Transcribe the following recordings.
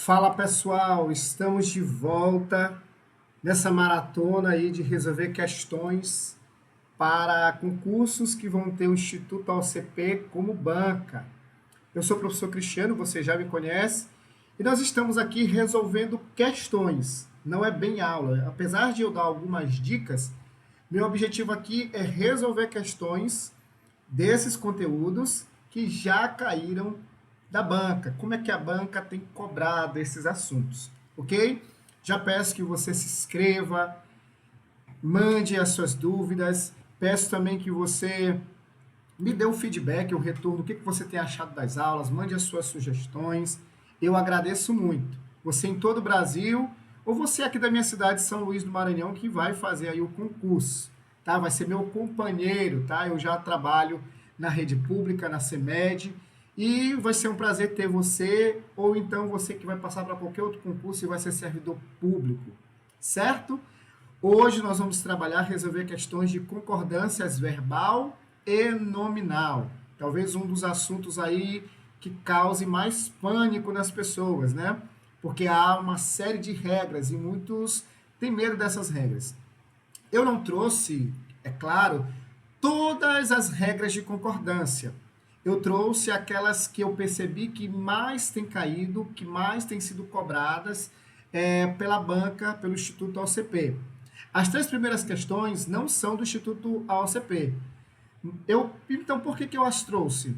Fala pessoal, estamos de volta nessa maratona aí de resolver questões para concursos que vão ter o Instituto AOCP como banca. Eu sou o professor Cristiano, você já me conhece, e nós estamos aqui resolvendo questões, não é bem aula. Apesar de eu dar algumas dicas, meu objetivo aqui é resolver questões desses conteúdos que já caíram da banca. Como é que a banca tem cobrado esses assuntos, ok? Já peço que você se inscreva, mande as suas dúvidas, peço também que você me dê um feedback, um retorno, o que você tem achado das aulas, mande as suas sugestões, eu agradeço muito. Você em todo o Brasil, ou você aqui da minha cidade, São Luís do Maranhão, que vai fazer aí o concurso, tá? Vai ser meu companheiro, tá? Eu já trabalho na rede pública, na CEMED, e vai ser um prazer ter você, ou então você que vai passar para qualquer outro concurso e vai ser servidor público, certo? Hoje nós vamos trabalhar, resolver questões de concordâncias verbal e nominal. Talvez um dos assuntos aí que cause mais pânico nas pessoas, né? Porque há uma série de regras e muitos têm medo dessas regras. Eu não trouxe, é claro, todas as regras de concordância. Eu trouxe aquelas que eu percebi que mais têm caído, que mais têm sido cobradas pela banca, pelo Instituto AOCP. As três primeiras questões não são do Instituto AOCP. Então, por que eu as trouxe?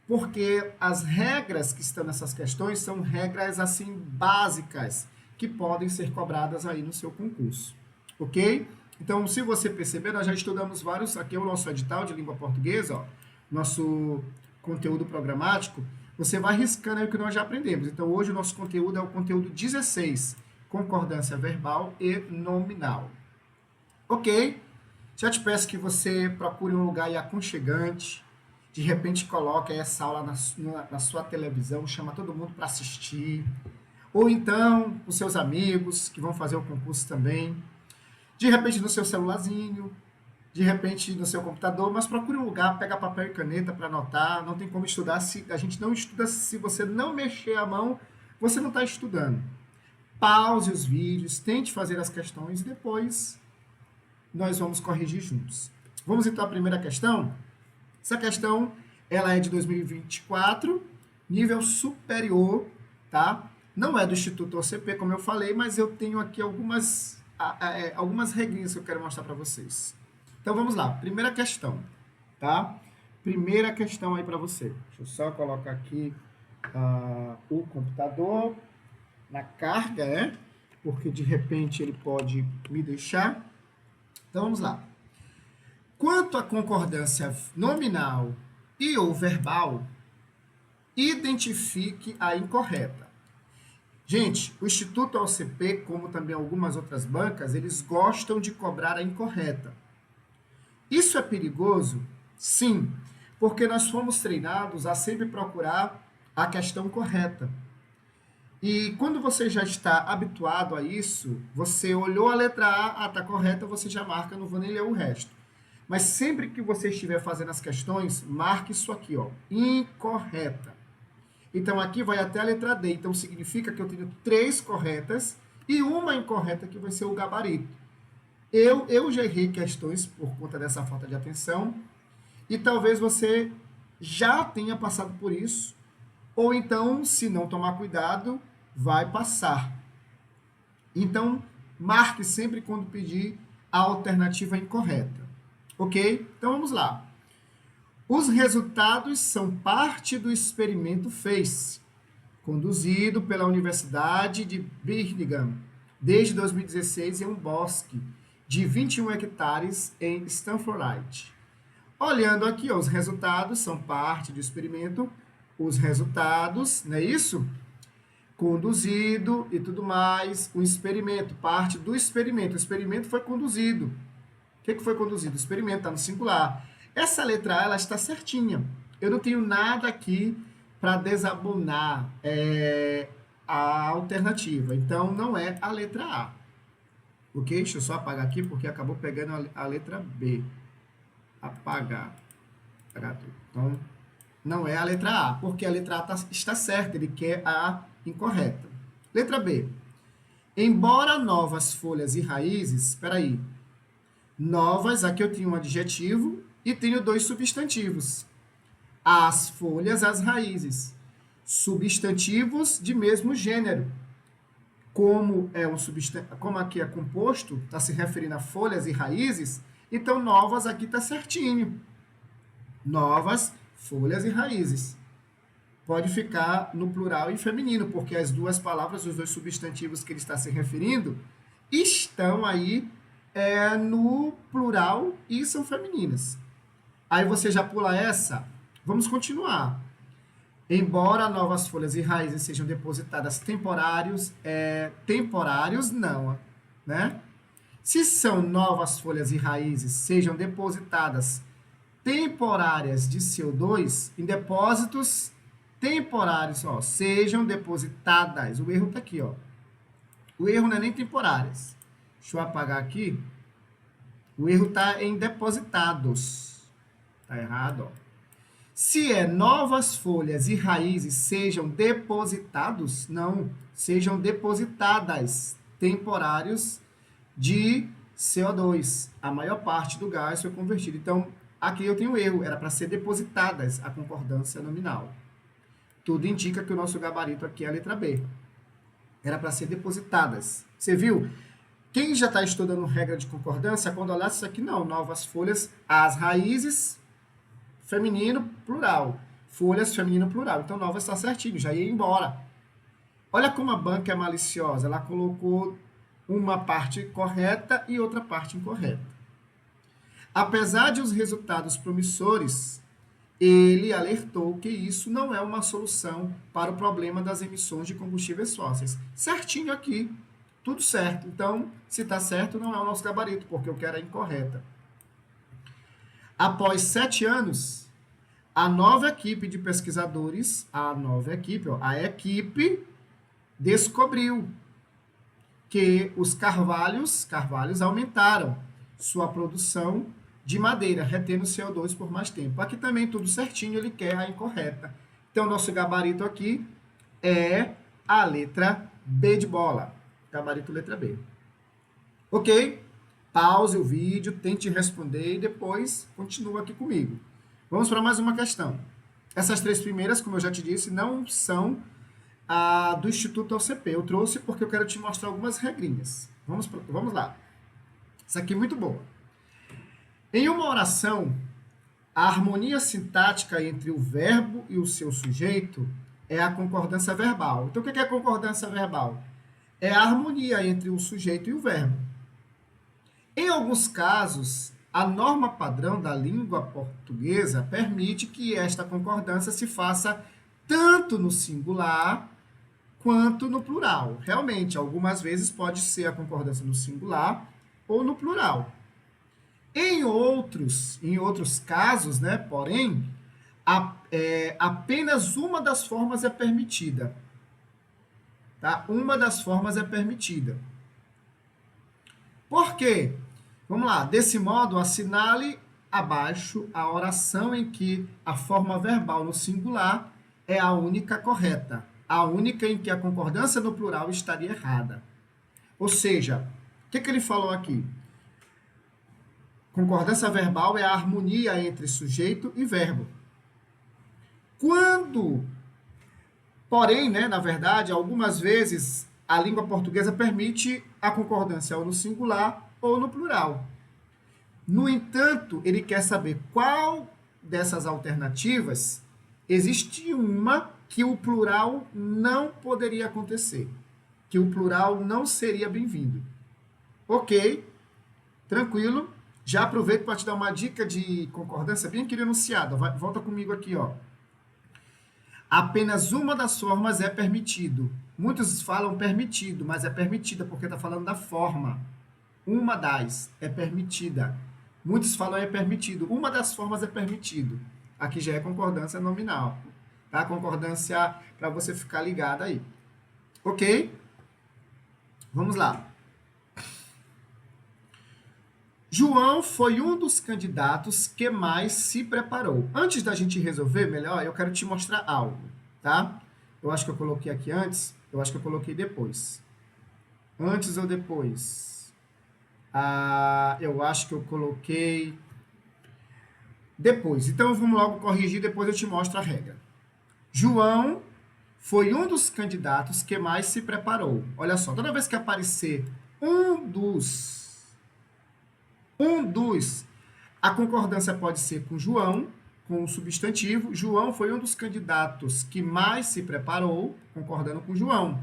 Porque as regras que estão nessas questões são regras assim básicas que podem ser cobradas aí no seu concurso, ok? Então, se você perceber, nós já estudamos vários, aqui é o nosso edital de língua portuguesa, ó, nosso conteúdo programático, você vai riscando aí o que nós já aprendemos. Então, hoje o nosso conteúdo é o conteúdo 16, concordância verbal e nominal. Ok? Já te peço que você procure um lugar aí aconchegante, de repente coloque essa aula na sua televisão, chama todo mundo para assistir, ou então os seus amigos que vão fazer o concurso também, de repente no seu celularzinho, de repente no seu computador, mas procure um lugar, pega papel e caneta para anotar, não tem como estudar, se a gente não estuda se você não mexer a mão, você não está estudando. Pause os vídeos, tente fazer as questões e depois nós vamos corrigir juntos. Vamos então à primeira questão? Essa questão, ela é de 2024, nível superior, tá? Não é do Instituto OCP, como eu falei, mas eu tenho aqui algumas regrinhas que eu quero mostrar para vocês. Então, vamos lá. Primeira questão, tá? Primeira questão aí para você. Deixa eu só colocar aqui o computador na carga, né? Porque, de repente, ele pode me deixar. Então, vamos lá. Quanto à concordância nominal e ou verbal, identifique a incorreta. Gente, o Instituto AOCP, como também algumas outras bancas, eles gostam de cobrar a incorreta. Isso é perigoso? Sim, porque nós fomos treinados a sempre procurar a questão correta. E quando você já está habituado a isso, você olhou a letra A, está correta, você já marca, não vou nem ler o resto. Mas sempre que você estiver fazendo as questões, marque isso aqui, ó, incorreta. Então, aqui vai até a letra D. Então, significa que eu tenho 3 corretas e uma incorreta que vai ser o gabarito. Eu já errei questões por conta dessa falta de atenção e talvez você já tenha passado por isso, ou então, se não tomar cuidado, vai passar. Então, marque sempre quando pedir a alternativa incorreta. Ok? Então, vamos lá. Os resultados são parte do experimento FACE, conduzido pela Universidade de Birmingham, desde 2016 em um bosque de 21 hectares em Stanford. Olhando aqui, ó, os resultados são parte do experimento, os resultados, não é isso? Conduzido e tudo mais, o experimento, parte do experimento. O experimento foi conduzido. O que foi conduzido? O experimento está no singular. Essa letra A, ela está certinha. Eu não tenho nada aqui para desabonar a alternativa. Então, não é a letra A. Ok? Deixa eu só apagar aqui, porque acabou pegando a letra B. Apagar. Apagar tudo. Então, não é a letra A, porque a letra A está certa, ele quer a incorreta. Letra B. Embora novas folhas e raízes, espera aí. Novas, aqui eu tenho um adjetivo e tenho dois substantivos. As folhas, as raízes. Substantivos de mesmo gênero. Como como aqui é composto, está se referindo a folhas e raízes, então novas aqui está certinho. Novas folhas e raízes. Pode ficar no plural e feminino, porque as duas palavras, os dois substantivos que ele está se referindo, estão aí no plural e são femininas. Aí você já pula essa. Vamos continuar. Embora novas folhas e raízes sejam depositadas temporários não, né? Se são novas folhas e raízes sejam depositadas temporárias de CO2 em depósitos temporários, ó, sejam depositadas. O erro tá aqui, ó. O erro não é nem temporárias. Deixa eu apagar aqui. O erro tá em depositados. Tá errado, ó. Se é novas folhas e raízes sejam depositados, não, sejam depositadas temporários de CO2. A maior parte do gás foi convertido. Então, aqui eu tenho erro, era para ser depositadas a concordância nominal. Tudo indica que o nosso gabarito aqui é a letra B. Era para ser depositadas. Você viu? Quem já está estudando regra de concordância, quando olhar isso aqui, não, novas folhas, as raízes, feminino, plural. Folhas, feminino, plural. Então, nova está certinho, já ia embora. Olha como a banca é maliciosa. Ela colocou uma parte correta e outra parte incorreta. Apesar de os resultados promissores, ele alertou que isso não é uma solução para o problema das emissões de combustíveis fósseis. Certinho aqui, tudo certo. Então, se está certo, não é o nosso gabarito, porque eu quero a incorreta. Após 7 anos, a nova equipe de pesquisadores, a equipe descobriu que os carvalhos aumentaram sua produção de madeira, retendo CO2 por mais tempo. Aqui também tudo certinho, ele quer a incorreta. Então, nosso gabarito aqui é a letra B de bola. Gabarito letra B. Ok? Pause o vídeo, tente responder e depois continua aqui comigo. Vamos para mais uma questão. Essas 3 primeiras, como eu já te disse, não são do Instituto OCP. Eu trouxe porque eu quero te mostrar algumas regrinhas. Vamos lá. Isso aqui é muito bom. Em uma oração, a harmonia sintática entre o verbo e o seu sujeito é a concordância verbal. Então, o que é a concordância verbal? É a harmonia entre o sujeito e o verbo. Em alguns casos, a norma padrão da língua portuguesa permite que esta concordância se faça tanto no singular quanto no plural. Realmente, algumas vezes pode ser a concordância no singular ou no plural. Em outros casos, né, porém, apenas uma das formas é permitida. Tá? Uma das formas é permitida. Por quê? Vamos lá. Desse modo, assinale abaixo a oração em que a forma verbal no singular é a única correta. A única em que a concordância no plural estaria errada. Ou seja, o que ele falou aqui? Concordância verbal é a harmonia entre sujeito e verbo. Porém, né, na verdade, algumas vezes a língua portuguesa permite a concordância ou no singular ou no plural. No entanto, ele quer saber qual dessas alternativas existe uma que o plural não poderia acontecer, que o plural não seria bem-vindo. Ok, tranquilo. Já aproveito para te dar uma dica de concordância bem aqui enunciada. Volta comigo aqui, ó. Apenas uma das formas é permitido. Muitos falam permitido, mas é permitida porque está falando da forma. Uma das é permitida. Muitos falam é permitido. Uma das formas é permitido. Aqui já é concordância nominal. Tá? Concordância para você ficar ligado aí. Ok? Vamos lá. João foi um dos candidatos que mais se preparou. Antes da gente resolver melhor, eu quero te mostrar algo, tá? Eu acho que eu coloquei aqui antes. Eu acho que eu coloquei depois. Antes ou depois? Eu acho que eu coloquei depois. Então, vamos logo corrigir, depois eu te mostro a regra. João foi um dos candidatos que mais se preparou. Olha só, toda vez que aparecer um dos, a concordância pode ser com João, com o substantivo. João foi um dos candidatos que mais se preparou, concordando com João.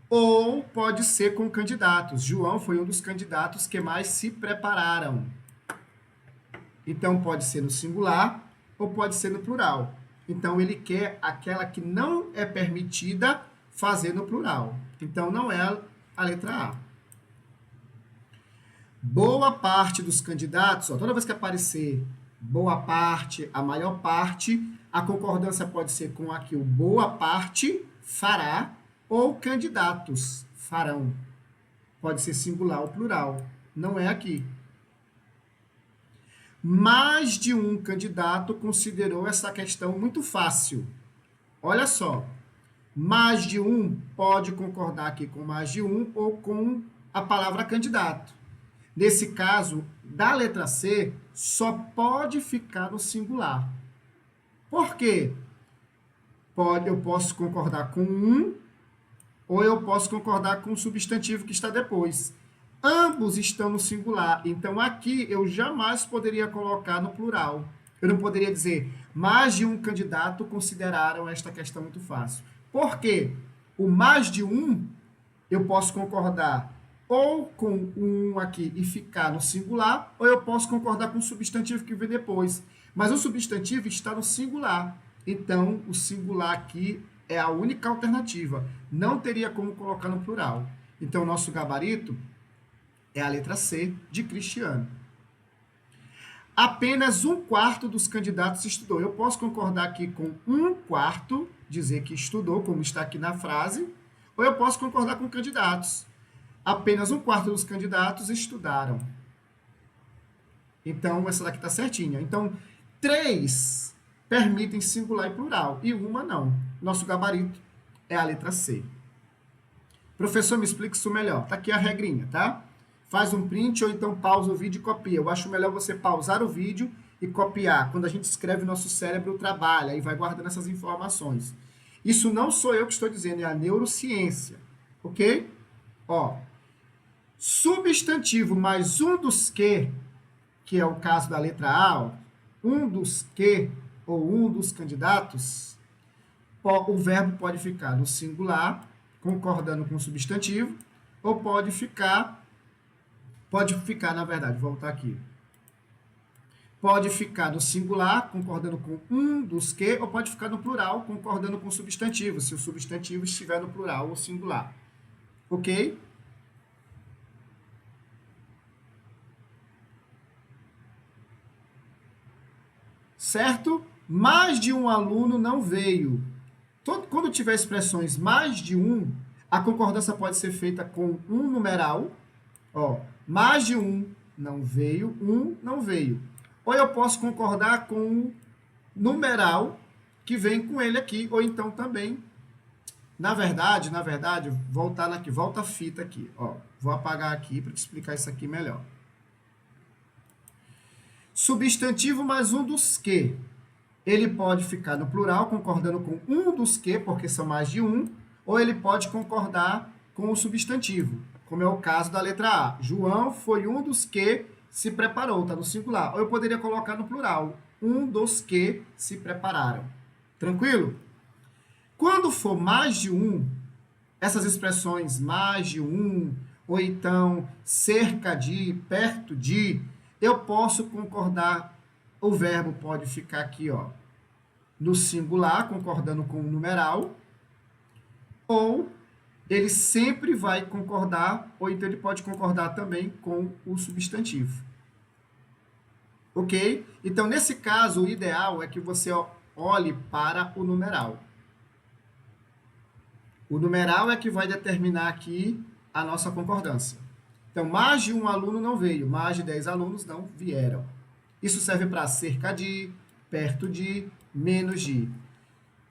Ou pode ser com candidatos. João foi um dos candidatos que mais se prepararam. Então, pode ser no singular ou pode ser no plural. Então, ele quer aquela que não é permitida fazer no plural. Então, não é a letra A. Boa parte dos candidatos, ó, toda vez que aparecer boa parte, a maior parte, a concordância pode ser com aqui o boa parte, fará, ou candidatos, farão. Pode ser singular ou plural. Não é aqui. Mais de um candidato considerou essa questão muito fácil. Olha só. Mais de um pode concordar aqui com mais de um ou com a palavra candidato. Nesse caso, da letra C, só pode ficar no singular. Por quê? Eu posso concordar com um ou eu posso concordar com o substantivo que está depois. Ambos estão no singular, então aqui eu jamais poderia colocar no plural. Eu não poderia dizer, mais de um candidato consideraram esta questão muito fácil. Por quê? O mais de um, eu posso concordar ou com um aqui e ficar no singular, ou eu posso concordar com o substantivo que vem depois. Mas o substantivo está no singular. Então, o singular aqui é a única alternativa. Não teria como colocar no plural. Então, nosso gabarito é a letra C de Cristiano. Apenas um quarto dos candidatos estudou. Eu posso concordar aqui com um quarto, dizer que estudou, como está aqui na frase, ou eu posso concordar com candidatos. Apenas um quarto dos candidatos estudaram. Então, essa daqui está certinha. Então, 3 permitem singular e plural, e uma não. Nosso gabarito é a letra C. Professor, me explica isso melhor. Está aqui a regrinha, tá? Faz um print ou então pausa o vídeo e copia. Eu acho melhor você pausar o vídeo e copiar. Quando a gente escreve, nosso cérebro trabalha e vai guardando essas informações. Isso não sou eu que estou dizendo, é a neurociência. Ok? Ó, substantivo mais um dos que é o caso da letra A, ó, um dos que ou um dos candidatos, o verbo pode ficar no singular, concordando com o substantivo, ou pode ficar, na verdade, vou voltar aqui. Pode ficar no singular, concordando com um dos que, ou pode ficar no plural, concordando com o substantivo, se o substantivo estiver no plural ou singular. Ok? Certo? Mais de um aluno não veio. Quando tiver expressões mais de um, a concordância pode ser feita com um numeral. Ó, mais de um não veio, um não veio. Ou eu posso concordar com um numeral que vem com ele aqui, ou então também, na verdade, voltar aqui, volta a fita aqui. Ó, vou apagar aqui para te explicar isso aqui melhor. Substantivo mais um dos que. Ele pode ficar no plural, concordando com um dos que, porque são mais de um, ou ele pode concordar com o substantivo, como é o caso da letra A. João foi um dos que se preparou, está no singular. Ou eu poderia colocar no plural, um dos que se prepararam. Tranquilo? Quando for mais de um, essas expressões mais de um, ou então cerca de, perto de, eu posso concordar, o verbo pode ficar aqui, ó, no singular, concordando com o numeral, ou ele sempre vai concordar, ou então ele pode concordar também com o substantivo. Ok? Então, nesse caso, o ideal é que você olhe para o numeral. O numeral é que vai determinar aqui a nossa concordância. Então, mais de um aluno não veio, mais de 10 alunos não vieram. Isso serve para cerca de, perto de, menos de.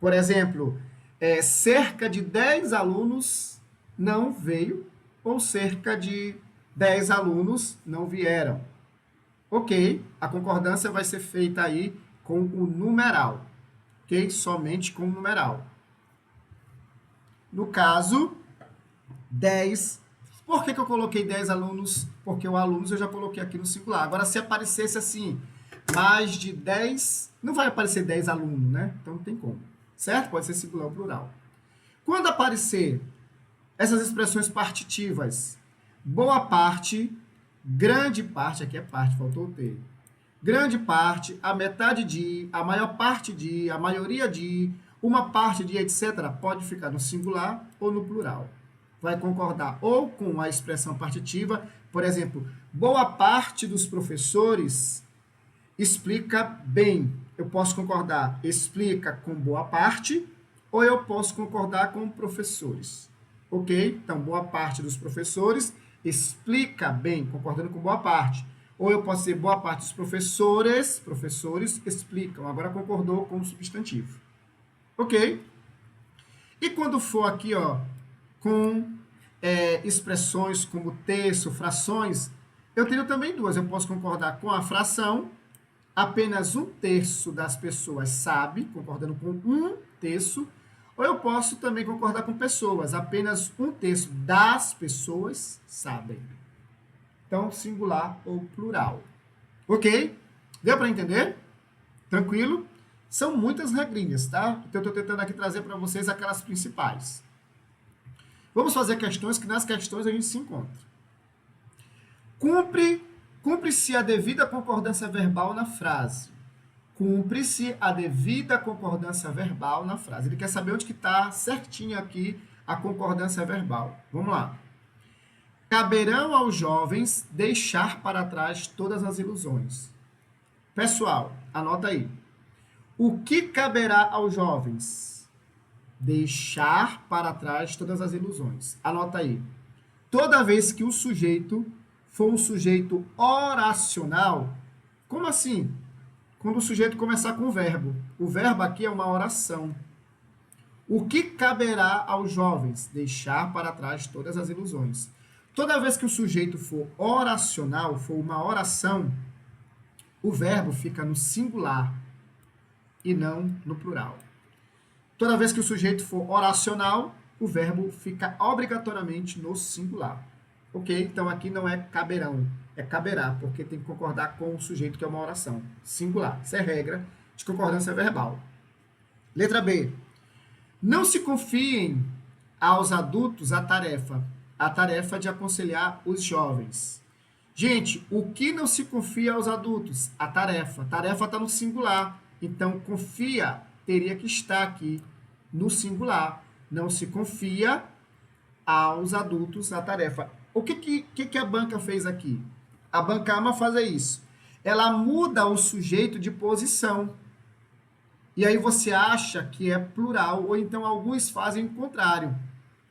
Por exemplo, cerca de 10 alunos não veio, ou cerca de 10 alunos não vieram. Ok, a concordância vai ser feita aí com o numeral, ok? Somente com o numeral. No caso, 10. Por que eu coloquei 10 alunos? Porque o alunos eu já coloquei aqui no singular. Agora, se aparecesse assim, mais de 10, não vai aparecer 10 alunos, né? Então não tem como, certo? Pode ser singular ou plural. Quando aparecer essas expressões partitivas, boa parte, grande parte, aqui é parte, faltou o T. Grande parte, a metade de, a maior parte de, a maioria de, uma parte de, etc., pode ficar no singular ou no plural. Vai concordar ou com a expressão partitiva, por exemplo, boa parte dos professores explica bem. Eu posso concordar, explica com boa parte, ou eu posso concordar com professores. Ok? Então, boa parte dos professores explica bem, concordando com boa parte. Ou eu posso dizer boa parte dos professores explicam. Agora concordou com o substantivo. Ok? E quando for aqui, ó, com expressões como terço, frações, eu tenho também duas. Eu posso concordar com a fração, apenas um terço das pessoas sabe, concordando com um terço, ou eu posso também concordar com pessoas, apenas um terço das pessoas sabem. Então, singular ou plural. Ok? Deu para entender? Tranquilo? São muitas regrinhas, tá? Então, eu estou tentando aqui trazer para vocês aquelas principais. Vamos fazer questões que nas questões a gente se encontra. Cumpre-se a devida concordância verbal na frase. Cumpre-se a devida concordância verbal na frase. Ele quer saber onde que está certinho aqui a concordância verbal. Vamos lá. Caberão aos jovens deixar para trás todas as ilusões. Pessoal, anota aí. O que caberá aos jovens? Deixar para trás todas as ilusões. Anota aí. Toda vez que o sujeito for um sujeito oracional, como assim? Quando o sujeito começar com o verbo. O verbo aqui é uma oração. O que caberá aos jovens? Deixar para trás todas as ilusões. Toda vez que o sujeito for oracional, for uma oração, o verbo fica no singular e não no plural. Toda vez que o sujeito for oracional, o verbo fica obrigatoriamente no singular. Ok? Então aqui não é caberão, é caberá, porque tem que concordar com o sujeito que é uma oração. Singular. Isso é regra de concordância verbal. Letra B. Não se confiem aos adultos a tarefa de aconselhar os jovens. Gente, o que não se confia aos adultos? A tarefa. Tarefa está no singular. Então, confia teria que estar aqui no singular. Não se confia aos adultos a tarefa. O que a banca fez aqui? A banca ama fazer isso. Ela muda o sujeito de posição. E aí você acha que é plural, ou então alguns fazem o contrário.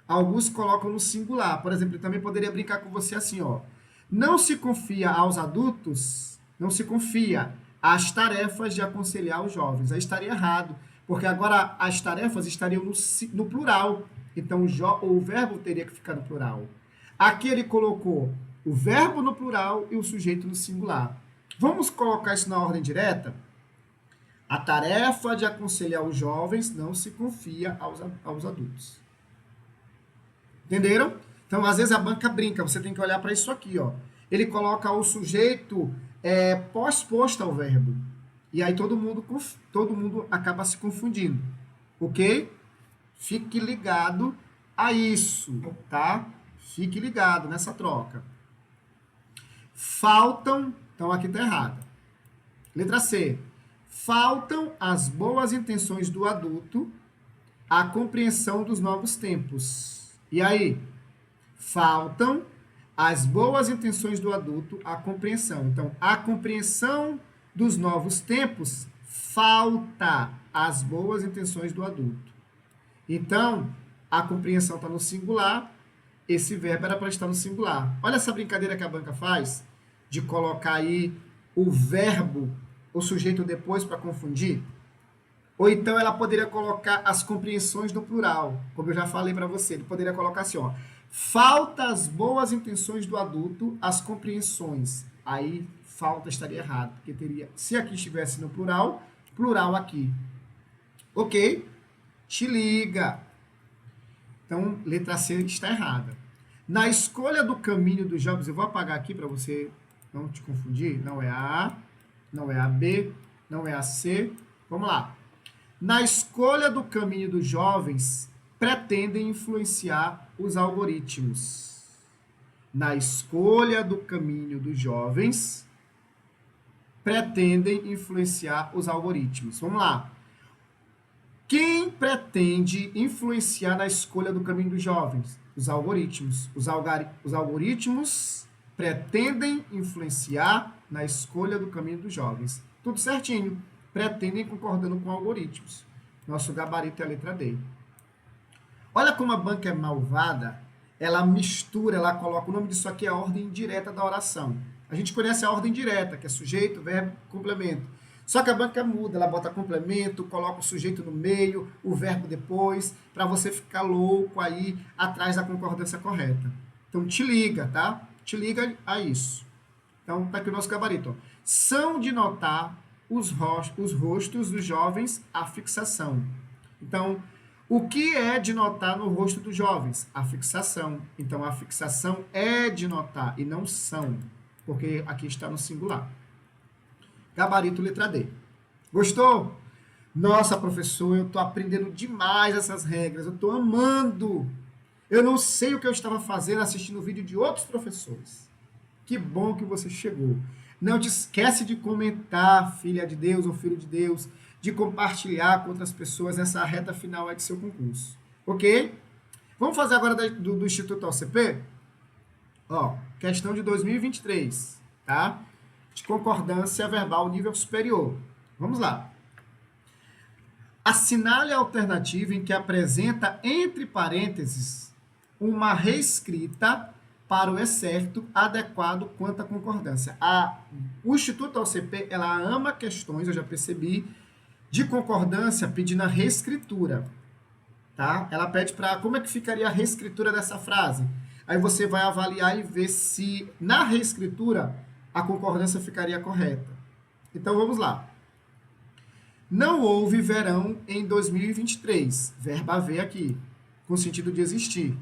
Alguns colocam no singular. Por exemplo, eu também poderia brincar com você assim, ó. Não se confia aos adultos, não se confia às tarefas de aconselhar os jovens. Aí estaria errado, porque agora as tarefas estariam no plural. Então o verbo teria que ficar no plural. Aqui ele colocou o verbo no plural e o sujeito no singular. Vamos colocar isso na ordem direta? A tarefa de aconselhar os jovens não se confia aos adultos. Entenderam? Então, às vezes a banca brinca, você tem que olhar para isso aqui, ó. Ele coloca o sujeito pós-posto ao verbo. E aí todo mundo acaba se confundindo. Ok? Fique ligado a isso, tá? Fique ligado nessa troca. Faltam, então aqui está errado. Letra C. Faltam as boas intenções do adulto, a compreensão dos novos tempos. E aí? Faltam as boas intenções do adulto, a compreensão. Então, a compreensão dos novos tempos, falta as boas intenções do adulto. Então, a compreensão está no singular, esse verbo era para estar no singular. Olha essa brincadeira que a banca faz, de colocar aí o verbo, o sujeito depois para confundir. Ou então ela poderia colocar as compreensões no plural, como eu já falei para você. Ele poderia colocar assim, ó, falta as boas intenções do adulto, as compreensões. Aí falta estaria errado, porque teria, se aqui estivesse no plural, plural aqui. Ok? Te liga. Então, letra C está errada. Na escolha do caminho dos jovens, eu vou apagar aqui para você não te confundir. Não é a A, não é a B, não é a C. Vamos lá. Na escolha do caminho dos jovens, pretendem influenciar os algoritmos. Na escolha do caminho dos jovens, pretendem influenciar os algoritmos. Vamos lá. Quem pretende influenciar na escolha do caminho dos jovens? Os algoritmos. Os algoritmos pretendem influenciar na escolha do caminho dos jovens. Tudo certinho. Pretendem concordando com algoritmos. Nosso gabarito é a letra D. Olha como a banca é malvada. Ela mistura, ela coloca, o nome disso aqui é a ordem indireta da oração. A gente conhece a ordem direta, que é sujeito, verbo, complemento. Só que a banca muda, ela bota complemento, coloca o sujeito no meio, o verbo depois, para você ficar louco aí atrás da concordância correta. Então, te liga, tá? Te liga a isso. Então, tá aqui o nosso gabarito. Ó. São de notar os rostos dos jovens a fixação. Então, o que é de notar no rosto dos jovens? A fixação. Então, a fixação é de notar e não são, porque aqui está no singular. Gabarito letra D. Gostou? Nossa, professor, eu estou aprendendo demais essas regras, eu estou amando. Eu não sei o que eu estava fazendo assistindo o vídeo de outros professores. Que bom que você chegou. Não te esquece de comentar, filha de Deus ou filho de Deus, de compartilhar com outras pessoas nessa reta final aí de seu concurso. Ok? Vamos fazer agora do Instituto OCP? Ó, questão de 2023, tá? De concordância verbal nível superior. Vamos lá. Assinale a alternativa em que apresenta, entre parênteses, uma reescrita para o excerto adequado quanto à concordância. O Instituto OCP, ela ama questões, eu já percebi, de concordância pedindo a reescritura. Tá? Ela pede para como é que ficaria a reescritura dessa frase. Aí você vai avaliar e ver se na reescritura a concordância ficaria correta. Então vamos lá. Não houve verão em 2023. Verbo haver aqui, com sentido de existir.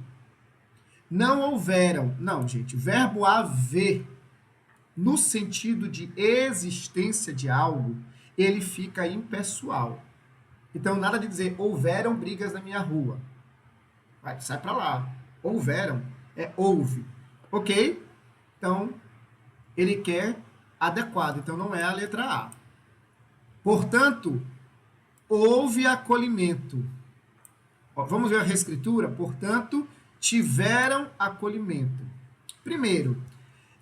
Não houveram. Não, gente. Verbo haver, no sentido de existência de algo, ele fica impessoal. Então, nada de dizer houveram brigas na minha rua. Vai, sai para lá. Houveram é houve. Ok? Então, ele quer adequado. Então, não é a letra A. Portanto, houve acolhimento. Ó, vamos ver a reescritura? Portanto, tiveram acolhimento. Primeiro,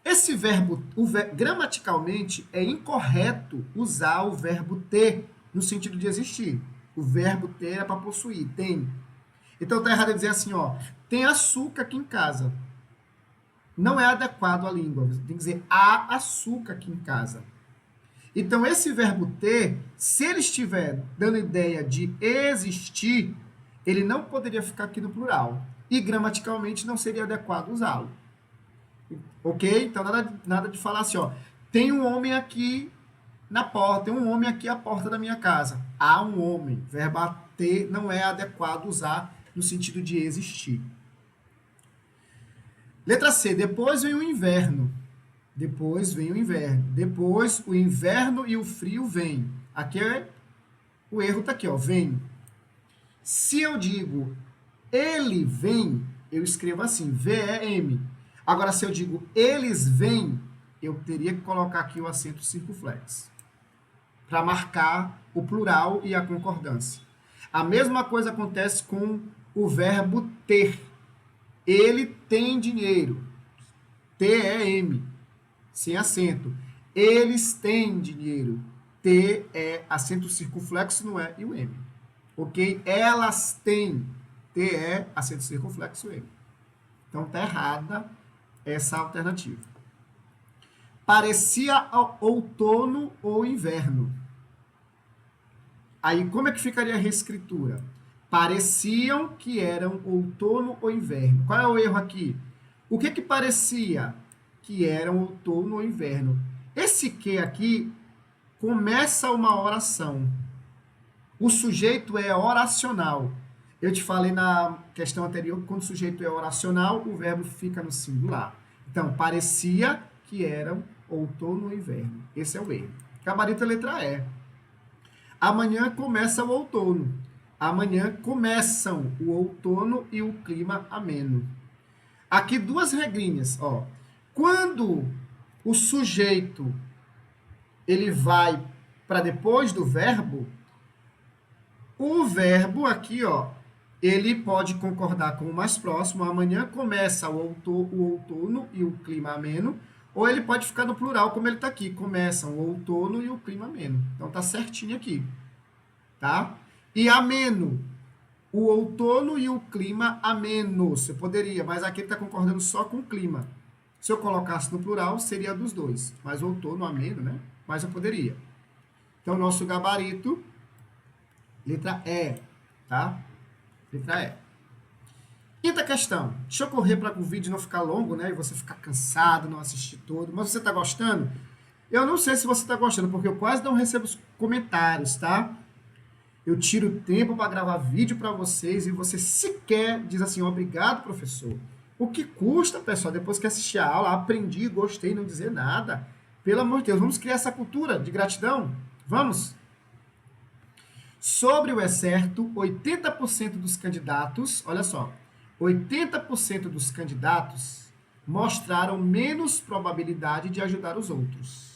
esse verbo, gramaticalmente, é incorreto usar o verbo ter no sentido de existir. O verbo ter é para possuir, tem. Então, está errado dizer assim, ó, tem açúcar aqui em casa. Não é adequado à língua. Você tem que dizer, há açúcar aqui em casa. Então, esse verbo ter, se ele estiver dando ideia de existir, ele não poderia ficar aqui no plural. E, gramaticalmente, não seria adequado usá-lo. Ok? Então, nada de falar assim, ó, tem um homem aqui na porta, tem um homem aqui à porta da minha casa. Há um homem. Verbo ter não é adequado usar no sentido de existir. Letra C. Depois vem o inverno. Depois vem o inverno. Depois o inverno e o frio vêm. Aqui o erro está aqui, ó, vem. Se eu digo ele vem, eu escrevo assim, V-E-M. Agora, se eu digo eles vêm, eu teria que colocar aqui o acento circunflexo para marcar o plural e a concordância. A mesma coisa acontece com o verbo ter. Ele tem dinheiro. T-E-M. Sem acento. Eles têm dinheiro. T é acento circunflexo no E e o M. Ok? Elas têm. T é acento circunflexo M. Então, está errada essa alternativa. Parecia outono ou inverno. Aí, como é que ficaria a reescritura? Pareciam que eram outono ou inverno. Qual é o erro aqui? O que parecia que eram outono ou inverno? Esse que aqui começa uma oração. O sujeito é oracional. Eu te falei na questão anterior que quando o sujeito é oracional, o verbo fica no singular. Então, parecia que eram outono ou inverno. Esse é o erro. Gabarito é letra E. Amanhã começa o outono. Amanhã começam o outono e o clima ameno. Aqui duas regrinhas, ó. Quando o sujeito ele vai para depois do verbo, o verbo aqui, ó, ele pode concordar com o mais próximo. Amanhã começa o outono e o clima ameno, ou ele pode ficar no plural, como ele está aqui. Começam o outono e o clima ameno. Então tá certinho aqui, tá? E ameno, o outono e o clima ameno. Você poderia, mas aqui ele está concordando só com o clima. Se eu colocasse no plural, seria dos dois. Mas outono, ameno, né? Mas eu poderia. Então, nosso gabarito, letra E, tá? Letra E. Quinta questão. Deixa eu correr para o vídeo não ficar longo, né? E você ficar cansado, não assistir todo. Mas você está gostando? Eu não sei se você está gostando, porque eu quase não recebo os comentários, tá? Eu tiro tempo para gravar vídeo para vocês e você sequer diz assim, obrigado, professor. O que custa, pessoal, depois que assistir a aula, aprendi, gostei, não dizer nada. Pelo amor de Deus, vamos criar essa cultura de gratidão? Vamos? Sobre o é certo, 80% dos candidatos, olha só, 80% dos candidatos mostraram menos probabilidade de ajudar os outros.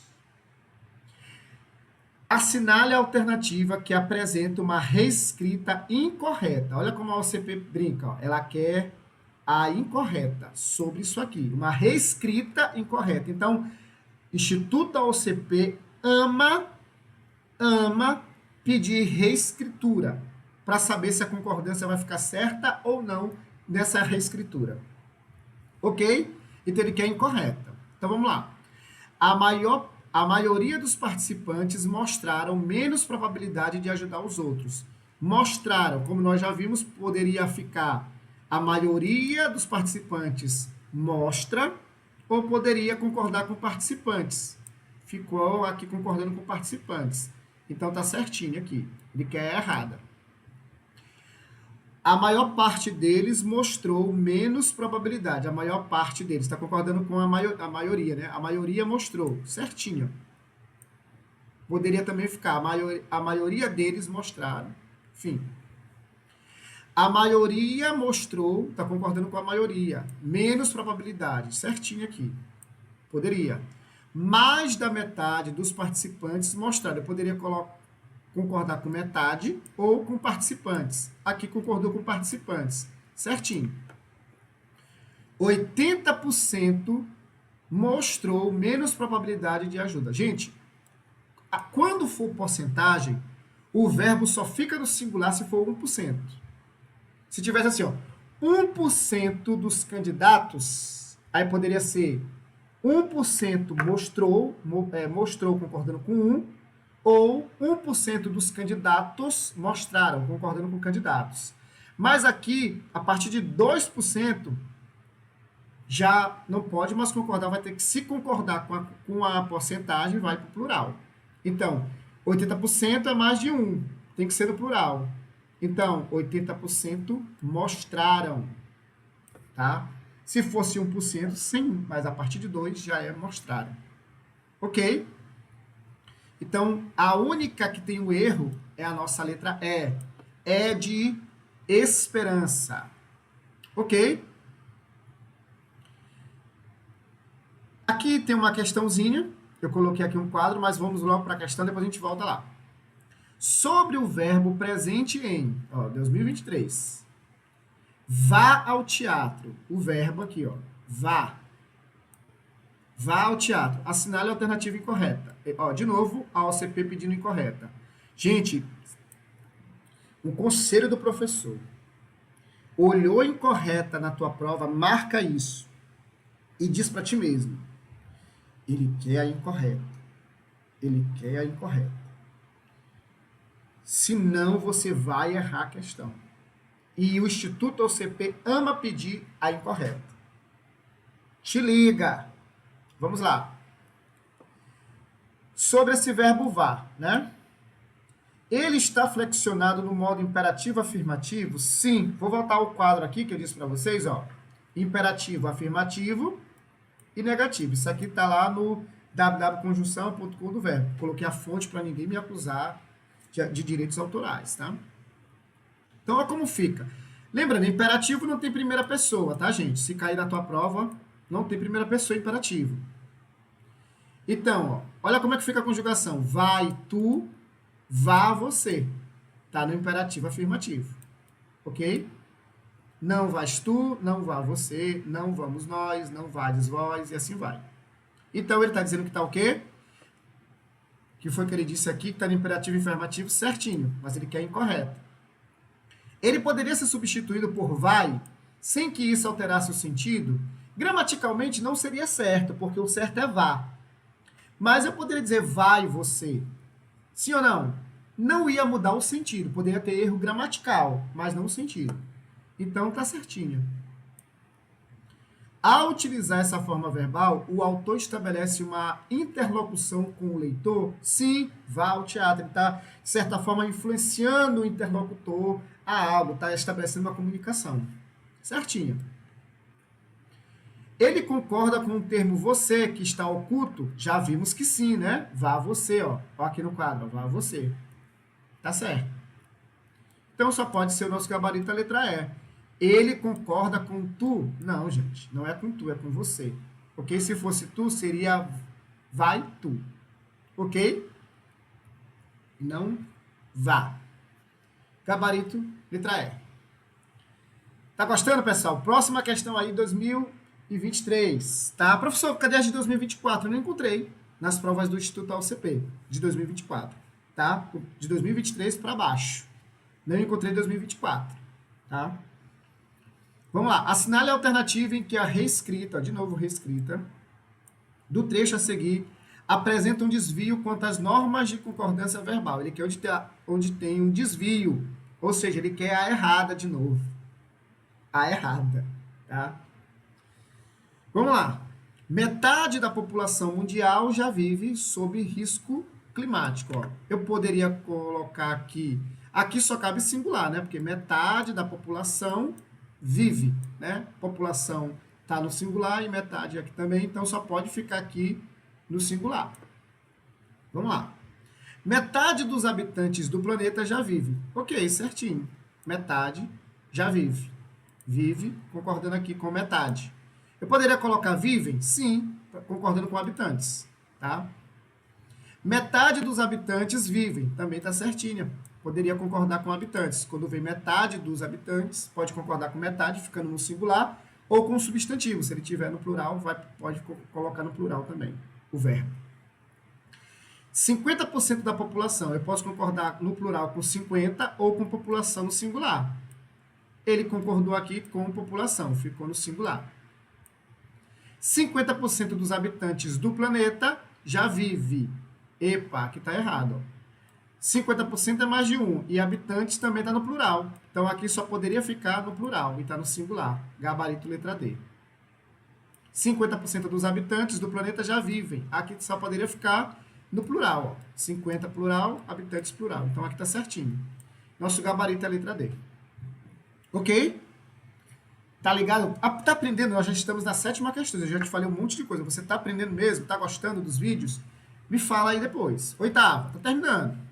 Assinale a alternativa que apresenta uma reescrita incorreta. Olha como a OCP brinca, ó. Ela quer a incorreta sobre isso aqui, uma reescrita incorreta. Então, Instituto OCP ama pedir reescritura para saber se a concordância vai ficar certa ou não nessa reescritura. Ok? Então, ele quer incorreta. Então, vamos lá. A maioria dos participantes mostraram menos probabilidade de ajudar os outros. Mostraram, como nós já vimos, poderia ficar a maioria dos participantes mostra, ou poderia concordar com participantes. Ficou aqui concordando com participantes. Então, tá certinho aqui. Ele quer a errada. A maior parte deles mostrou menos probabilidade. A maior parte deles. Está concordando com a maioria, né? A maioria mostrou. Certinho. Poderia também ficar. A maioria deles mostraram. Enfim. A maioria mostrou. Está concordando com a maioria. Menos probabilidade. Certinho aqui. Poderia. Mais da metade dos participantes mostraram. Eu poderia concordar com metade ou com participantes. Aqui concordou com participantes. Certinho. 80% mostrou menos probabilidade de ajuda. Gente, quando for porcentagem, o verbo só fica no singular se for 1%. Se tivesse assim, ó, 1% dos candidatos, aí poderia ser 1% mostrou concordando com 1, ou 1% dos candidatos mostraram concordando com candidatos. Mas aqui, a partir de 2%, já não pode mais concordar, vai ter que se concordar com a porcentagem, vai para o plural. Então, 80% é mais de 1, tem que ser no plural. Então, 80% mostraram, tá? Se fosse 1%, sim, mas a partir de 2 já é mostraram. Ok? Então, a única que tem o erro é a nossa letra E. É de esperança. Ok? Aqui tem uma questãozinha. Eu coloquei aqui um quadro, mas vamos logo para a questão, depois a gente volta lá. Sobre o verbo presente em 2023. Vá ao teatro. O verbo aqui, ó. Vá. Vá ao teatro. Assinale a alternativa incorreta. De novo, a OCP pedindo incorreta. Gente, um conselho do professor. Olhou incorreta na tua prova, marca isso. E diz para ti mesmo. Ele quer a incorreta. Ele quer a incorreta. senão você vai errar a questão. E o Instituto OCP ama pedir a incorreta. Te liga. Vamos lá. Sobre esse verbo vá, né? Ele está flexionado no modo imperativo afirmativo? Sim. Vou voltar ao quadro aqui que eu disse para vocês, ó. Imperativo afirmativo e negativo. Isso aqui está lá no www.conjunção.com do verbo. Coloquei a fonte para ninguém me acusar de direitos autorais, tá? Então, olha como fica. Lembrando, imperativo não tem primeira pessoa, tá, gente? Se cair na tua prova, não tem primeira pessoa imperativo. Então, ó, olha como é que fica a conjugação. Vai tu, vá você. Tá no imperativo afirmativo. Ok? Não vais tu, não vá você, não vamos nós, não vades vós, e assim vai. Então, ele está dizendo que está o quê? Que foi o que ele disse aqui, que está no imperativo afirmativo certinho, mas ele quer incorreto. Ele poderia ser substituído por vai, sem que isso alterasse o sentido? Gramaticalmente não seria certo, porque o certo é vá. Mas eu poderia dizer vai você. Sim ou não? Não ia mudar o sentido. Poderia ter erro gramatical, mas não o sentido. Então, tá certinho. Ao utilizar essa forma verbal, o autor estabelece uma interlocução com o leitor? Sim, vá ao teatro. Ele está, de certa forma, influenciando o interlocutor a algo, está estabelecendo uma comunicação. Certinho. Ele concorda com o termo você, que está oculto? Já vimos que sim, né? Vá você, ó. Ó aqui no quadro, vá você. Tá certo. Então, só pode ser o nosso gabarito, a letra E. Ele concorda com tu? Não, gente. Não é com tu, é com você. Ok? Se fosse tu, seria vai tu. Ok? Não vá. Gabarito, letra E. Tá gostando, pessoal? Próxima questão aí, 2023. Tá? Professor, cadê as de 2024? Eu não encontrei nas provas do Instituto AUCP de 2024. Tá? De 2023 para baixo. Não encontrei 2024. Tá? Vamos lá. Assinale a alternativa em que a reescrita, de novo reescrita, do trecho a seguir, apresenta um desvio quanto às normas de concordância verbal. Ele quer onde tem um desvio. Ou seja, ele quer a errada de novo. A errada. Tá? Vamos lá. Metade da população mundial já vive sob risco climático. Ó. Eu poderia colocar aqui... Aqui só cabe singular, né? Porque metade da população vive, né? População está no singular e metade aqui também, então só pode ficar aqui no singular. Vamos lá. Metade dos habitantes do planeta já vive. Ok, certinho. Metade já vive. Vive, concordando aqui com metade. Eu poderia colocar vivem? Sim, concordando com habitantes, tá? Metade dos habitantes vivem, também está certinha. Poderia concordar com habitantes. Quando vem metade dos habitantes, pode concordar com metade, ficando no singular, ou com o substantivo. Se ele tiver no plural, pode colocar no plural também, o verbo. 50% da população, eu posso concordar no plural com 50 ou com população no singular. Ele concordou aqui com população, ficou no singular. 50% dos habitantes do planeta já vive. Epa, aqui está errado. Ó. 50% é mais de um. E habitantes também está no plural. Então, aqui só poderia ficar no plural. E está no singular. Gabarito, letra D. 50% dos habitantes do planeta já vivem. Aqui só poderia ficar no plural. Ó. 50 plural, habitantes plural. Então, aqui está certinho. Nosso gabarito é a letra D. Ok? Tá ligado? Tá aprendendo? Nós já estamos na 7ª questão. Eu já te falei um monte de coisa. Você tá aprendendo mesmo? Tá gostando dos vídeos? Me fala aí depois. 8ª, tá terminando.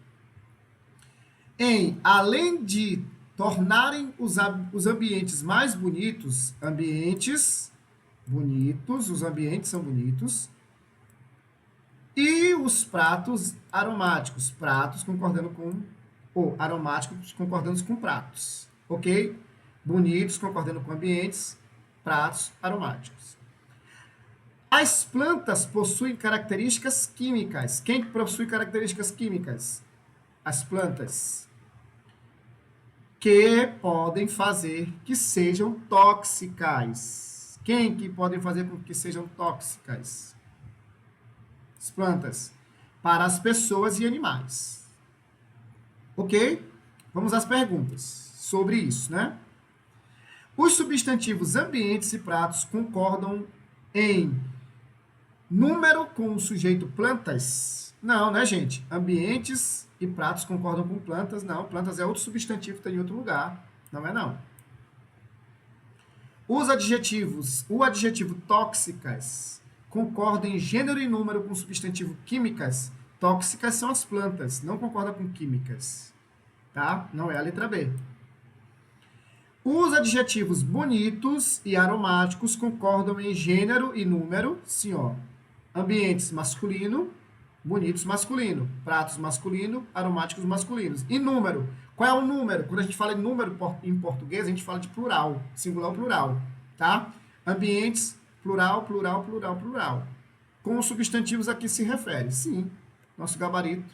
Além de tornarem os ambientes mais bonitos, os ambientes são bonitos, e os pratos aromáticos, concordando com, aromáticos concordando com pratos, ok? Bonitos, concordando com ambientes, pratos aromáticos. As plantas possuem características químicas. Quem possui características químicas? As plantas. Que podem fazer que sejam tóxicas. Quem que podem fazer com que sejam tóxicas? As plantas. Para as pessoas e animais. Ok? Vamos às perguntas sobre isso, né? Os substantivos ambientes e pratos concordam em número com o sujeito plantas? Não, né, gente? Ambientes e pratos concordam com plantas? Não, plantas é outro substantivo que está em outro lugar. Não é, não. Os adjetivos, o adjetivo tóxicas concorda em gênero e número com o substantivo químicas? Tóxicas são as plantas, não concorda com químicas, tá? Não é a letra B. Os adjetivos bonitos e aromáticos concordam em gênero e número? Sim, ó. Ambientes masculino, bonitos masculino, pratos masculino, aromáticos masculinos. E número? Qual é o número? Quando a gente fala em número em português, a gente fala de plural, singular ou plural, tá? Ambientes, plural, plural, plural, plural. Com os substantivos a que se refere? Sim, nosso gabarito.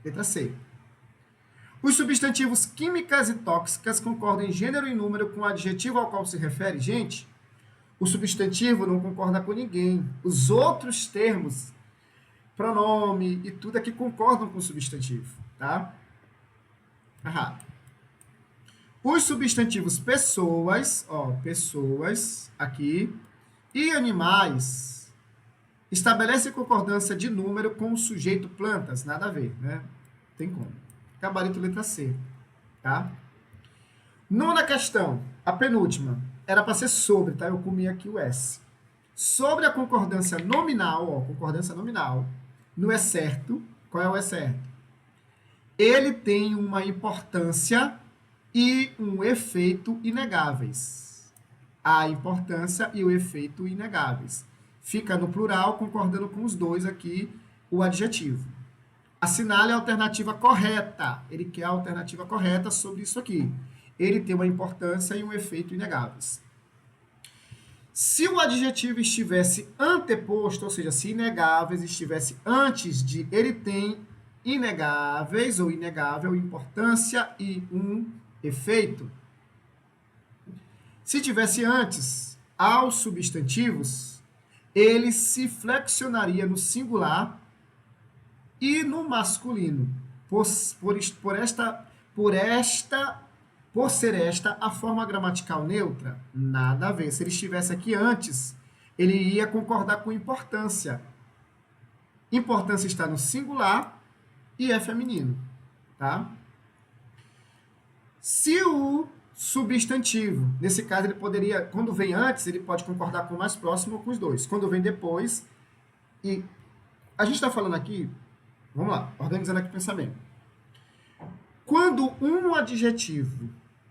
Letra C. Os substantivos químicas e tóxicas concordam em gênero e número com o adjetivo ao qual se refere? Gente, o substantivo não concorda com ninguém. Os outros termos, pronome e tudo aqui concordam com o substantivo, tá? Errado. Os substantivos pessoas, ó, pessoas aqui, e animais estabelecem concordância de número com o sujeito plantas, nada a ver, né? Tem como. Gabarito letra C, tá? Nona questão, a penúltima, era para ser sobre, tá? Eu comi aqui o S. Sobre a concordância nominal, ó, concordância nominal, no é certo, qual é o é certo? Ele tem uma importância e um efeito inegáveis. A importância e o efeito inegáveis. Fica no plural, concordando com os dois aqui, o adjetivo. Assinale a alternativa correta. Ele quer a alternativa correta sobre isso aqui. Ele tem uma importância e um efeito inegáveis. Se o adjetivo estivesse anteposto, ou seja, se inegáveis estivesse antes de ele tem inegáveis ou inegável importância e um efeito. Se tivesse antes aos substantivos, ele se flexionaria no singular e no masculino, por ser esta a forma gramatical neutra? Nada a ver. Se ele estivesse aqui antes, ele iria concordar com importância. Importância está no singular e é feminino, tá? Se o substantivo, nesse caso ele poderia, quando vem antes, ele pode concordar com o mais próximo ou com os dois. Quando vem depois, e a gente está falando aqui, vamos lá, organizando aqui o pensamento. Quando um adjetivo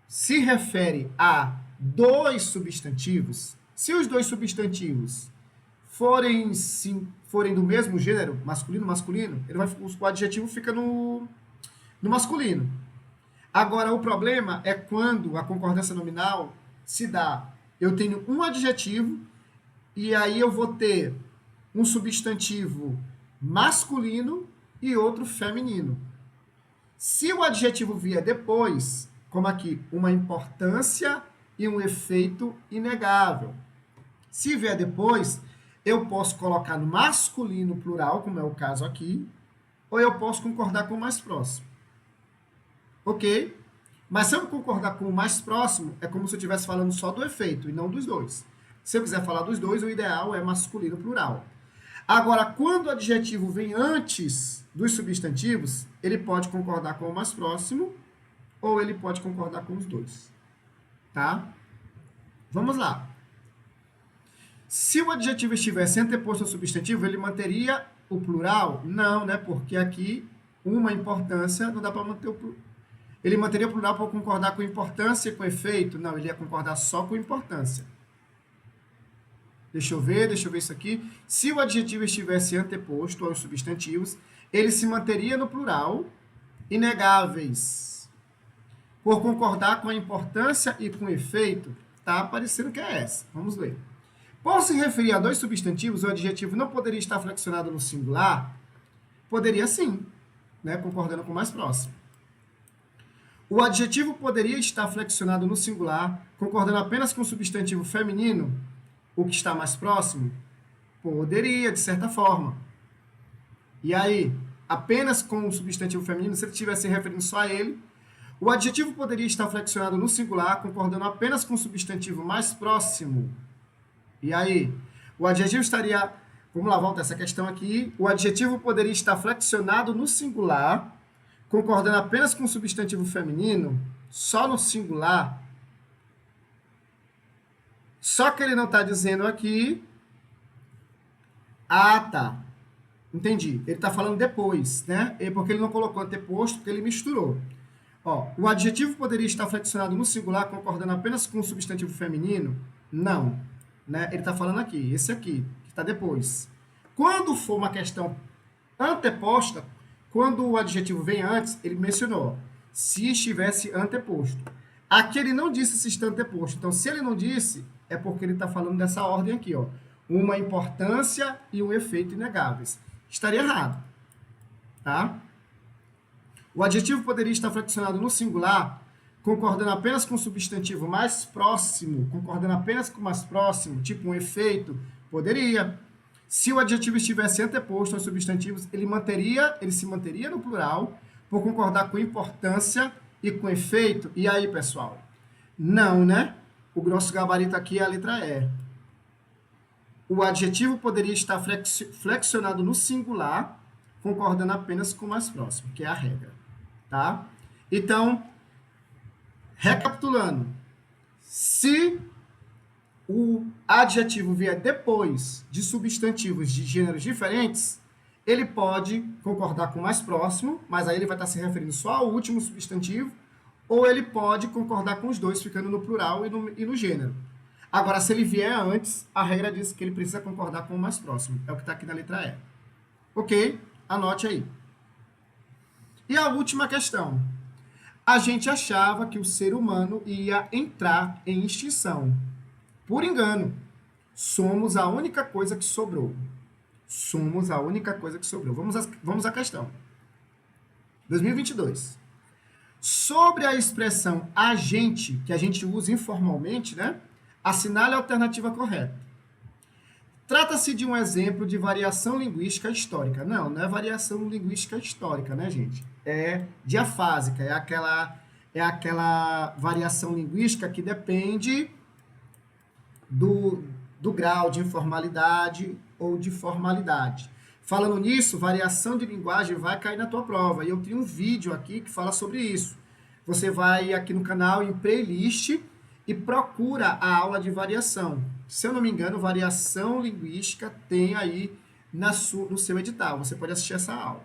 se refere a dois substantivos, se os dois substantivos forem do mesmo gênero, masculino, masculino, o adjetivo fica no masculino. Agora, o problema é quando a concordância nominal se dá. Eu tenho um adjetivo e aí eu vou ter um substantivo masculino e outro feminino. Se o adjetivo vier depois, como aqui, uma importância e um efeito inegável. Se vier depois, eu posso colocar no masculino plural, como é o caso aqui, ou eu posso concordar com o mais próximo. Ok? Mas se eu concordar com o mais próximo, é como se eu estivesse falando só do efeito e não dos dois. Se eu quiser falar dos dois, o ideal é masculino plural. Agora, quando o adjetivo vem antes dos substantivos, ele pode concordar com o mais próximo ou ele pode concordar com os dois. Tá? Vamos lá. Se o adjetivo estivesse anteposto ao substantivo, ele manteria o plural? Não, né? Porque aqui, uma importância, não dá para manter o plural. Ele manteria o plural para concordar com importância e com efeito? Não, ele ia concordar só com importância. Deixa eu ver isso aqui. Se o adjetivo estivesse anteposto aos substantivos, ele se manteria no plural, inegáveis. Por concordar com a importância e com o efeito, tá aparecendo que é essa. Vamos ver. Por se referir a dois substantivos, o adjetivo não poderia estar flexionado no singular? Poderia sim, né? Concordando com o mais próximo. O adjetivo poderia estar flexionado no singular, concordando apenas com o substantivo feminino, o que está mais próximo? Poderia, de certa forma. E aí? apenas com o substantivo feminino, se ele estivesse se referindo só a ele. O adjetivo poderia estar flexionado no singular, concordando apenas com o substantivo mais próximo. E aí? O adjetivo estaria... Vamos lá, volta essa questão aqui. O adjetivo poderia estar flexionado no singular, concordando apenas com o substantivo feminino, só no singular. Só que ele não está dizendo aqui... Ah, tá. Entendi. Ele está falando depois, né? Porque ele não colocou anteposto, porque ele misturou. Ó, o adjetivo poderia estar flexionado no singular, concordando apenas com o substantivo feminino? Não. Né? Ele está falando aqui, esse aqui, que está depois. Quando for uma questão anteposta, quando o adjetivo vem antes, ele mencionou, se estivesse anteposto. Aqui ele não disse se está anteposto. Então, se ele não disse, é porque ele está falando dessa ordem aqui, ó. Uma importância e um efeito inegáveis. Estaria errado, tá? O adjetivo poderia estar flexionado no singular, concordando apenas com o substantivo mais próximo, concordando apenas com o mais próximo, tipo um efeito, poderia. Se o adjetivo estivesse anteposto aos substantivos, ele se manteria no plural, por concordar com importância e com efeito. E aí, pessoal? Não, né? O nosso gabarito aqui é a letra E. O adjetivo poderia estar flexionado no singular, concordando apenas com o mais próximo, que é a regra. Tá? Então, recapitulando, se o adjetivo vier depois de substantivos de gêneros diferentes, ele pode concordar com o mais próximo, mas aí ele vai estar se referindo só ao último substantivo, ou ele pode concordar com os dois, ficando no plural e no gênero. Agora, se ele vier antes, a regra diz que ele precisa concordar com o mais próximo. É o que está aqui na letra E. Ok? Anote aí. E a última questão. A gente achava que o ser humano ia entrar em extinção. Por engano. Somos a única coisa que sobrou. Somos a única coisa que sobrou. Vamos à questão. 2022. Sobre a expressão agente, que a gente usa informalmente, né? Assinale a alternativa correta. Trata-se de um exemplo de variação linguística histórica. Não, não é variação linguística histórica, né, gente? É diafásica, é aquela variação linguística que depende do grau de informalidade ou de formalidade. Falando nisso, variação de linguagem vai cair na tua prova. E eu tenho um vídeo aqui que fala sobre isso. Você vai aqui no canal em playlist e procura a aula de variação. Se eu não me engano, variação linguística tem aí no seu edital. Você pode assistir essa aula.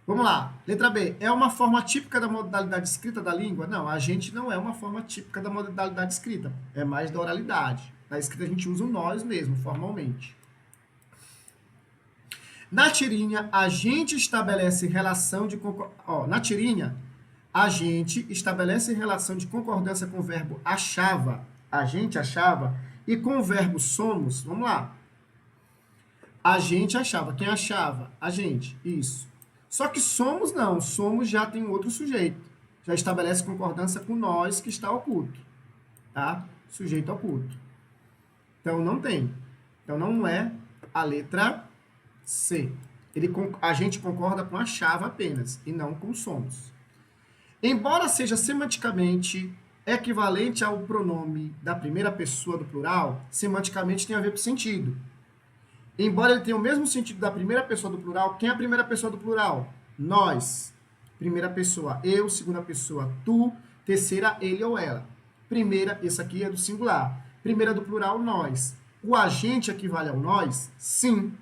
Vamos lá. Letra B. É uma forma típica da modalidade escrita da língua? Não, a gente não é uma forma típica da modalidade escrita. É mais da oralidade. Na escrita a gente usa o nós mesmo, formalmente. Na tirinha, a gente estabelece relação de... na tirinha, a gente estabelece relação de concordância com o verbo achava, a gente achava, e com o verbo somos, vamos lá. A gente achava, quem achava? A gente, isso. Só que somos não, somos já tem outro sujeito, já estabelece concordância com nós que está oculto, tá? Sujeito oculto. Então não tem, então não é a letra C. A gente concorda com achava apenas, e não com somos. Embora seja semanticamente equivalente ao pronome da primeira pessoa do plural, semanticamente tem a ver com sentido. Embora ele tenha o mesmo sentido da primeira pessoa do plural, quem é a primeira pessoa do plural? Nós. Primeira pessoa, eu. Segunda pessoa, tu. Terceira, ele ou ela. Primeira, esse aqui é do singular. Primeira do plural, nós. O agente equivale ao nós? Sim.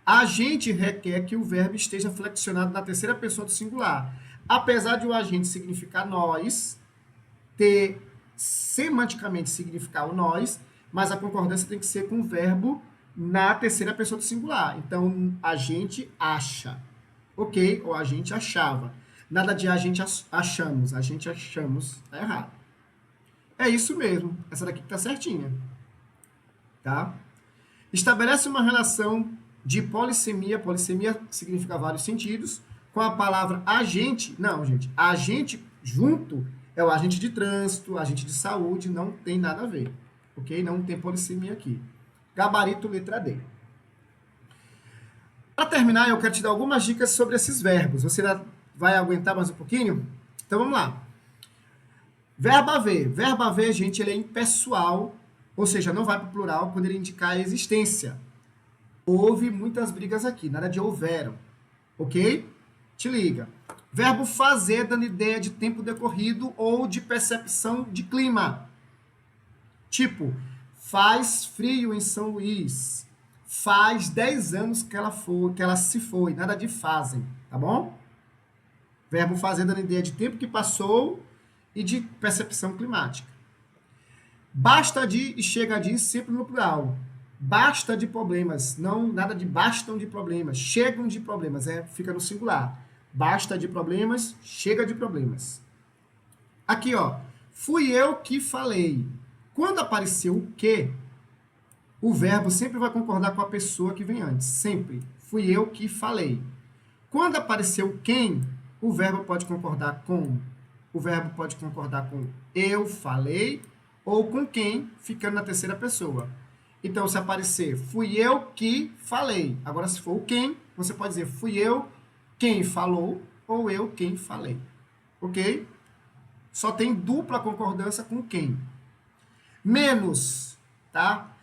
A gente requer que o verbo esteja flexionado na terceira pessoa do singular. Apesar de o agente significar nós, ter semanticamente significar o nós, mas a concordância tem que ser com o verbo na terceira pessoa do singular. Então, a gente acha, ok? Ou a gente achava. Nada de a gente achamos, tá errado. É isso mesmo, essa daqui que tá certinha, tá? Estabelece uma relação de polissemia significa vários sentidos, com a palavra agente, não, gente, agente junto é o agente de trânsito, agente de saúde, não tem nada a ver, ok? Não tem polissemia aqui. Gabarito, letra D. Para terminar, eu quero te dar algumas dicas sobre esses verbos. Você vai aguentar mais um pouquinho? Então vamos lá. Verbo haver. Verbo haver, gente, ele é impessoal, ou seja, não vai para o plural quando ele indicar a existência. Houve muitas brigas aqui, nada de houveram. Ok? Te liga. Verbo fazer, dando ideia de tempo decorrido ou de percepção de clima. Tipo, faz frio em São Luís. Faz 10 anos que ela se foi. Nada de fazem, tá bom? Verbo fazer, dando ideia de tempo que passou e de percepção climática. Basta de e chega de sempre no plural. Basta de problemas, não nada de bastam de problemas, chegam de problemas, fica no singular. Basta de problemas, chega de problemas. Aqui, ó, fui eu que falei. Quando apareceu o que, o verbo sempre vai concordar com a pessoa que vem antes, sempre. Fui eu que falei. Quando apareceu quem, o verbo pode concordar com eu falei ou com quem, ficando na terceira pessoa. Então, se aparecer fui eu que falei. Agora, se for o quem, você pode dizer fui eu quem falou ou eu quem falei. Ok? Só tem dupla concordância com quem. Menos, tá?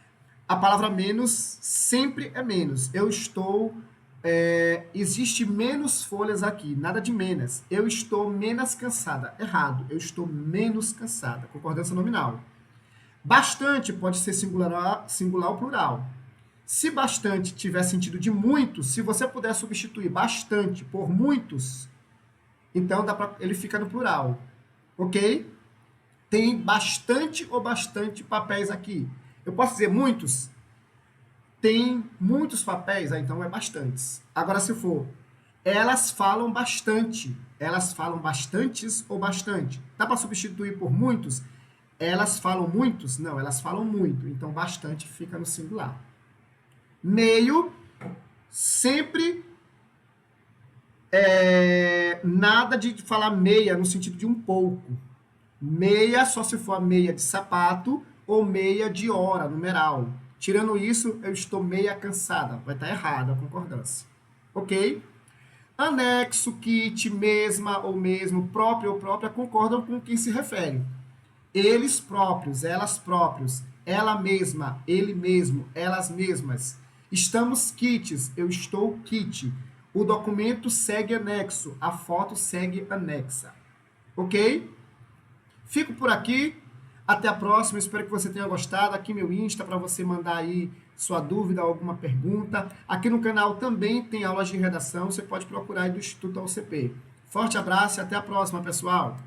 A palavra menos sempre é menos. Eu estou... existe menos folhas aqui, nada de menos. Eu estou menos cansada. Errado. Eu estou menos cansada. Concordância nominal. Bastante pode ser singular ou plural. Se bastante tiver sentido de muitos, se você puder substituir bastante por muitos, então ele fica no plural. Ok? Tem bastante ou bastante papéis aqui. Eu posso dizer muitos? Tem muitos papéis, então é bastantes. Agora, se for elas falam bastante, elas falam bastantes ou bastante. Dá para substituir por muitos? Elas falam muitos? Não, elas falam muito. Então, bastante fica no singular. Meio, sempre nada de falar meia no sentido de um pouco. Meia só se for a meia de sapato ou meia de hora, numeral. Tirando isso, eu estou meia cansada. Vai estar errada a concordância. Ok? Anexo, kit, mesma ou mesmo, próprio ou própria, concordam com quem se refere. Eles próprios, elas próprios, ela mesma, ele mesmo, elas mesmas. Estamos kits, eu estou kit. O documento segue anexo, a foto segue anexa. Ok? Fico por aqui. Até a próxima. Espero que você tenha gostado. Aqui meu Insta para você mandar aí sua dúvida ou alguma pergunta. Aqui no canal também tem aulas de redação. Você pode procurar aí do Instituto OCP. Forte abraço e até a próxima, pessoal.